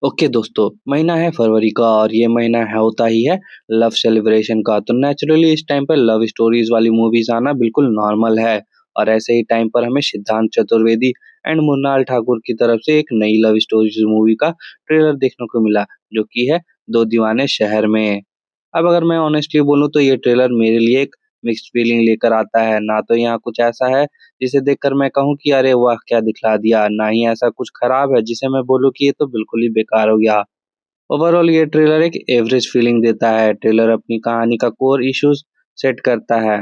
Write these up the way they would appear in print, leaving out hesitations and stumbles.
Okay दोस्तों, महीना है फरवरी का और ये महीना है होता ही है लव सेलिब्रेशन का। तो नेचुरली इस टाइम पर लव स्टोरीज वाली मूवीज आना बिल्कुल नॉर्मल है। और ऐसे ही टाइम पर हमें सिद्धांत चतुर्वेदी एंड मुन्नाल ठाकुर की तरफ से एक नई लव स्टोरीज मूवी का ट्रेलर देखने को मिला, जो कि है दो दीवाने शहर में। अब अगर मैं ऑनेस्टली बोलूँ तो ये ट्रेलर मेरे लिए एक मिक्स्ड फीलिंग लेकर आता है। ना तो यहाँ कुछ ऐसा है जिसे देखकर मैं कहूँ कि अरे वाह क्या दिखला दिया, ना ही ऐसा कुछ खराब है जिसे मैं बोलूँ कि ये तो बिल्कुल ही बेकार हो गया। ओवरऑल ये ट्रेलर एक एवरेज फीलिंग देता है। ट्रेलर अपनी कहानी का कोर इश्यूज सेट करता है।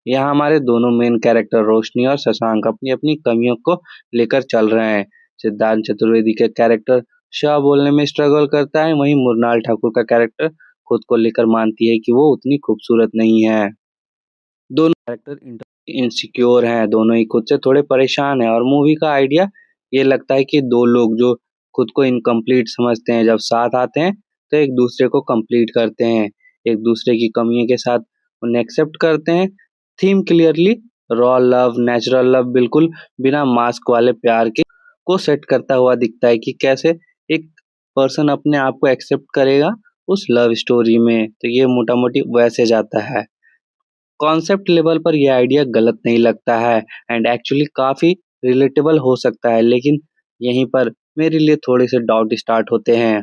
यहाँ हमारे दोनों मेन कैरेक्टर रोशनी और शशांक अपनी अपनी कमियों को लेकर चल रहे हैं। सिद्धांत चतुर्वेदी का कैरेक्टर शाह बोलने में स्ट्रगल करता है, वहीं मुरनाल ठाकुर का कैरेक्टर खुद को लेकर मानती है कि वो उतनी खूबसूरत नहीं है। दोनों कैरेक्टर इनसिक्योर हैं, दोनों ही खुद से थोड़े परेशान हैं और मूवी का आइडिया ये लगता है कि दो लोग जो खुद को इनकम्प्लीट समझते हैं, जब साथ आते हैं तो एक दूसरे को कंप्लीट करते हैं, एक दूसरे की कमियों के साथ उन्हें एक्सेप्ट करते हैं। Theme clearly raw love, natural love, बिल्कुल बिना मास्क वाले प्यार के को सेट करता हुआ दिखता है कि कैसे एक पर्सन अपने आप को एक्सेप्ट करेगा उस लव स्टोरी में। तो ये मोटा मोटी वैसे जाता है। कॉन्सेप्ट लेवल पर यह आइडिया गलत नहीं लगता है एंड एक्चुअली काफी रिलेटेबल हो सकता है, लेकिन यहीं पर मेरे लिए थोड़े से डाउट स्टार्ट होते हैं।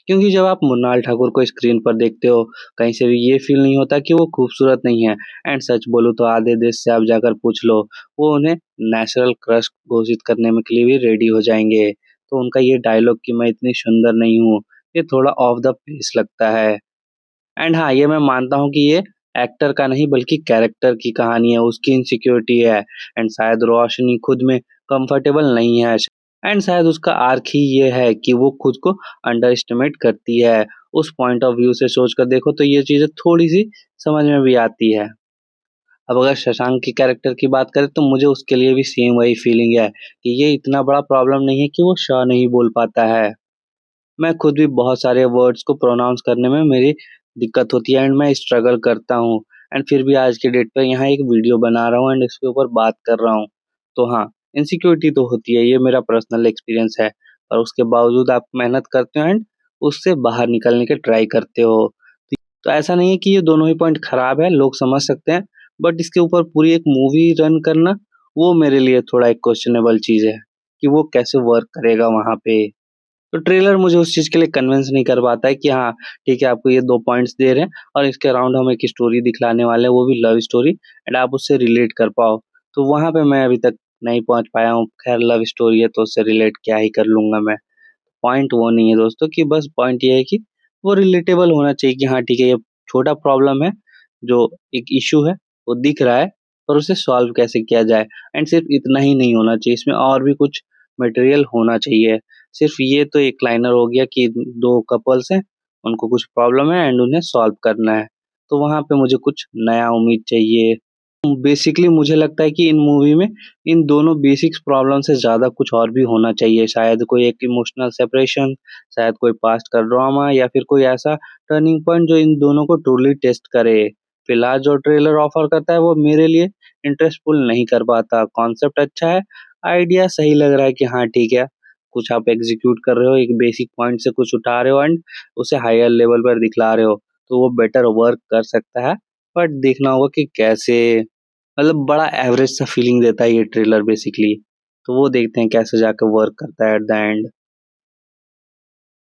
क्योंकि जब आप मुन्नाल ठाकुर को स्क्रीन पर देखते हो, कहीं से भी ये फील नहीं होता कि वो खूबसूरत नहीं है। एंड सच बोलूं तो आधे देश से आप जाकर पूछ लो, वो उन्हें नेचुरल क्रश घोषित करने में के लिए भी रेडी हो जाएंगे। तो उनका ये डायलॉग कि मैं इतनी सुंदर नहीं हूँ, ये थोड़ा ऑफ द पेस लगता है। एंड हाँ, ये मैं मानता हूँ कि ये एक्टर का नहीं बल्कि कैरेक्टर की कहानी है, उसकी इनसिक्योरिटी है। एंड शायद रोशनी खुद में कंफर्टेबल नहीं है। एंड शायद उसका आर्क ही ये है कि वो खुद को अंडर एस्टिमेट करती है। उस पॉइंट ऑफ व्यू से सोच कर देखो तो ये चीजें थोड़ी सी समझ में भी आती है। अब अगर शशांक की कैरेक्टर की बात करें तो मुझे उसके लिए भी सेम वही फीलिंग है कि ये इतना बड़ा प्रॉब्लम नहीं है कि वो श नहीं बोल पाता है। मैं खुद भी बहुत सारे वर्ड्स को प्रोनाउंस करने में मेरी दिक्कत होती है एंड मैं स्ट्रगल करता हूँ। एंड फिर भी आज के डेट पे यहाँ एक वीडियो बना रहा हूँ एंड इसके ऊपर बात कर रहा हूँ। तो हाँ, इनसिक्योरिटी तो होती है, ये मेरा पर्सनल एक्सपीरियंस है। और उसके बावजूद आप मेहनत करते हो एंड उससे बाहर निकलने के ट्राई करते हो। तो ऐसा नहीं है कि ये दोनों ही पॉइंट खराब है, लोग समझ सकते हैं। बट इसके ऊपर पूरी एक मूवी रन करना, वो मेरे लिए थोड़ा एक क्वेश्चनेबल चीज है कि वो कैसे वर्क करेगा वहां पे। तो ट्रेलर मुझे उस चीज के लिए कन्विंस नहीं कर पाता है कि हाँ ठीक है, आपको ये दो पॉइंट्स दे रहे हैं और इसके अराउंड हम एक स्टोरी दिखलाने वाले हैं, वो भी लव स्टोरी, एंड आप उससे रिलेट कर पाओ। तो वहां पे मैं अभी तक नहीं पहुंच पाया हूँ। खैर, लव स्टोरी है तो उससे रिलेट क्या ही कर लूंगा मैं। पॉइंट वो नहीं है दोस्तों, कि बस पॉइंट ये है कि वो रिलेटेबल होना चाहिए कि हाँ ठीक है, ये छोटा प्रॉब्लम है, जो एक इशू है वो दिख रहा है, और उसे सॉल्व कैसे किया जाए। एंड सिर्फ इतना ही नहीं होना चाहिए, इसमें और भी कुछ मटेरियल होना चाहिए। सिर्फ ये तो एक लाइनर हो गया कि दो कपल्स हैं, उनको कुछ प्रॉब्लम है एंड उन्हें सॉल्व करना है। तो वहां पे मुझे कुछ नया उम्मीद चाहिए। बेसिकली मुझे लगता है कि इन मूवी में इन दोनों बेसिक्स प्रॉब्लम से ज्यादा कुछ और भी होना चाहिए। शायद कोई एक इमोशनल सेपरेशन, शायद कोई पास्ट का ड्रामा, या फिर कोई ऐसा टर्निंग पॉइंट जो इन दोनों को ट्रूली टेस्ट करे। फिलहाल जो ट्रेलर ऑफर करता है वो मेरे लिए इंटरेस्टफुल नहीं कर पाता। कॉन्सेप्ट अच्छा है, आइडिया सही लग रहा है कि हाँ ठीक है, कुछ आप एग्जीक्यूट कर रहे हो, एक बेसिक पॉइंट से कुछ उठा रहे हो एंड उसे हायर लेवल पर दिखला रहे हो, तो वो बेटर वर्क कर सकता है। बट देखना होगा कि कैसे। मतलब बड़ा एवरेज सा फीलिंग देता है ये ट्रेलर बेसिकली। तो वो देखते हैं कैसे जाकर वर्क करता है एट द एंड।